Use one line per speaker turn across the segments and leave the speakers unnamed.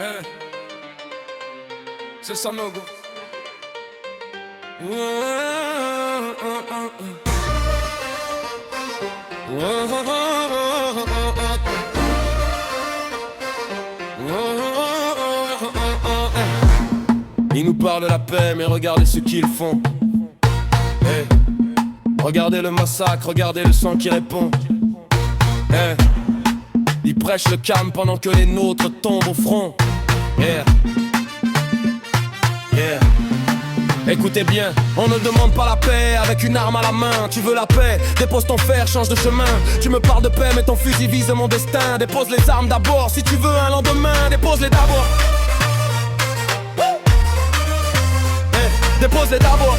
Eh, c'est Sanogo. Ils nous parlent de la paix, mais regardez ce qu'ils font. Hey. Regardez le massacre, regardez le sang qui répond. Hey. Ils prêchent le calme pendant que les nôtres tombent au front. Yeah. Yeah. Écoutez bien, on ne demande pas la paix avec une arme à la main. Tu veux la paix, dépose ton fer, change de chemin. Tu me parles de paix mais ton fusil vise mon destin. Dépose les armes d'abord, si tu veux un lendemain. Dépose-les d'abord. Dépose-les d'abord.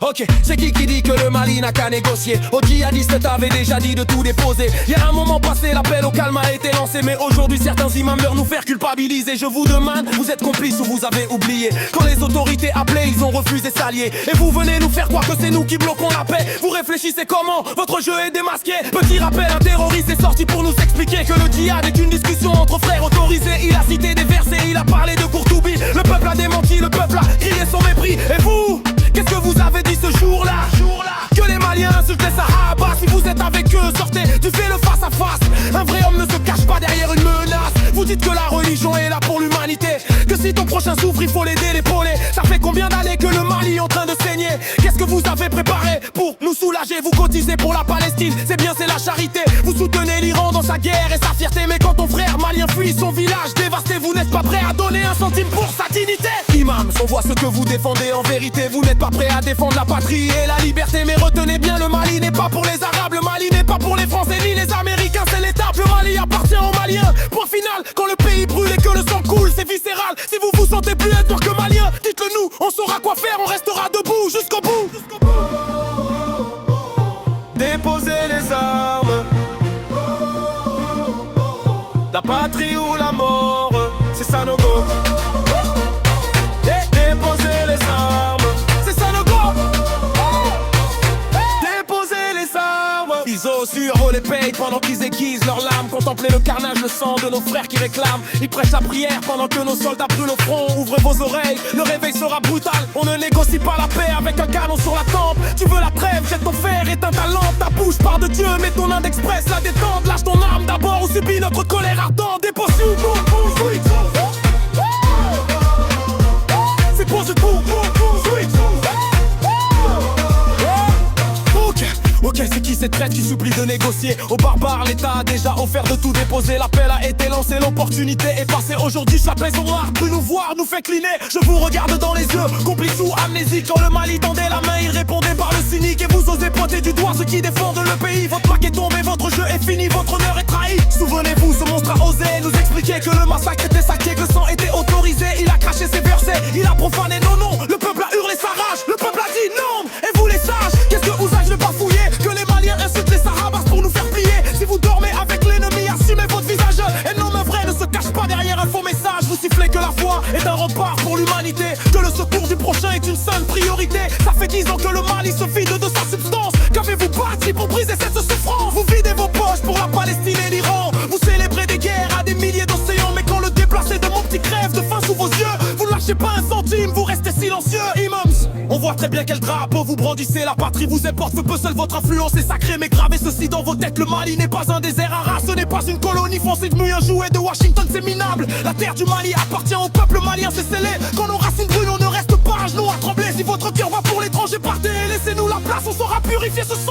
Ok, c'est qui dit que le Mali n'a qu'à négocier? Aux djihadistes t'avais déjà dit de tout déposer. Y'a un moment passé, l'appel au calme a été lancé. Mais aujourd'hui certains imams veulent nous faire culpabiliser. Je vous demande, vous êtes complices ou vous avez oublié? Quand les autorités appelaient, ils ont refusé s'allier. Et vous venez nous faire croire que c'est nous qui bloquons la paix. Vous réfléchissez comment? Votre jeu est démasqué. Petit rappel, un terroriste est sorti pour nous expliquer que le djihad est une discussion entre frères autorisés. Il a cité des versets, il a parlé de Courtoubie. Le peuple a démenti, le peuple a crié son mépris. Et vous, qu'est-ce que vous avez dit ce jour-là? Que les Maliens insultent les Sahaba. Si vous êtes avec eux, sortez, tu fais le face à face. Un vrai homme ne se cache pas derrière une menace. Vous dites que la religion est là pour l'humanité, que si ton prochain souffre, il faut l'aider, l'épauler. Ça fait combien d'années que le Mali est en train de saigner? Qu'est-ce que vous avez préparé pour nous soulager? Vous cotisez pour la Palestine, c'est bien, c'est la charité. Vous soutenez l'Iran dans sa guerre et sa fierté. Mais quand ton frère malien fuit son village dévasté, vous n'êtes pas prêt à donner un centime pour sa dignité. Imams, on voit ce que vous défendez en vérité. Vous n'êtes pas prêt à défendre la patrie et la liberté. Mais retenez bien, le Mali n'est pas pour les Arabes, le Mali n'est pas pour les Français ni les Américains, c'est l'étape. Le Mali appartient aux Maliens, point final. Quand le pays brûle et que le sang coule, c'est viscéral. Si vous vous sentez plus être que Malien, dites-le nous, on saura quoi faire, on restera debout jusqu'au bout. Déposez les armes, la patrie ou la mort, c'est Sanogo. Déposez les armes, c'est Sanogo. Déposez les armes. Ils osent on les paye pendant qu'ils aiguisent leurs larmes. Contempler le carnage, le sang de nos frères qui réclament. Ils prêchent la prière pendant que nos soldats brûlent au front. Ouvrez vos oreilles, le réveil sera brutal. On ne négocie pas la paix avec un canon sur la tempe. Tu veux la trêve, jette ton fer, éteins ta lampe. Ta bouche part de Dieu, mets ton Inde Express, la détente. Lâche ton arme d'abord ou subis notre colère ardente. Dépose c'est pour ce tour. Ok, c'est qui ces traîtres qui supplient de négocier? Aux barbares, l'État a déjà offert de tout déposer. L'appel a été lancé, l'opportunité est passée. Aujourd'hui, chaque maison noire peut nous voir, nous fait cliner. Je vous regarde dans les yeux, complice ou amnésique. Quand le Mali tendait la main, il répondait par le cynique. Et vous osez pointer du doigt ceux qui défendent le pays. Votre plaque est tombée, votre jeu est fini, votre honneur est trahi. Souvenez-vous, ce monstre a osé nous expliquer que le massacre était sacré, que le sang était autorisé. Il a craché ses versets, il a profané nos noms. Le peuple a hurlé sa rage, le peuple a dit non. Et vous les sages, qu'est-ce que vous avez pas fouillé? Que les Maliens insultent les Sahabas pour nous faire plier. Si vous dormez avec l'ennemi, assumez votre visage. Et l'homme vrai ne se cache pas derrière un faux message. Vous sifflez que la foi est un rempart pour l'humanité, que le secours du prochain est une seule priorité. Ça fait 10 ans que le Mali se vide de sa substance. Qu'avez-vous bâti pour briser cette souffrance? Vous videz vos poches pour la Palestine et l'Iran. Vous célébrez des guerres à des milliers d'océans. Mais quand le déplacé de mon petit crève de faim sous vos yeux, vous ne lâchez pas un centime, vous restez silencieux. Imams, on voit très bien quel drapeau vous brandissez. La patrie vous importe peu seul, votre influence est sacrée. Mais gravez ceci dans vos têtes, le Mali n'est pas un désert rare. Ce n'est pas une colonie française mue, un jouet de Washington c'est minable. La terre du Mali appartient au peuple malien, c'est scellé. Quand nos racines brûlent, on ne reste pas à genoux à trembler. Si votre cœur va pour l'étranger, partez, laissez-nous la place, on saura purifier ce sang.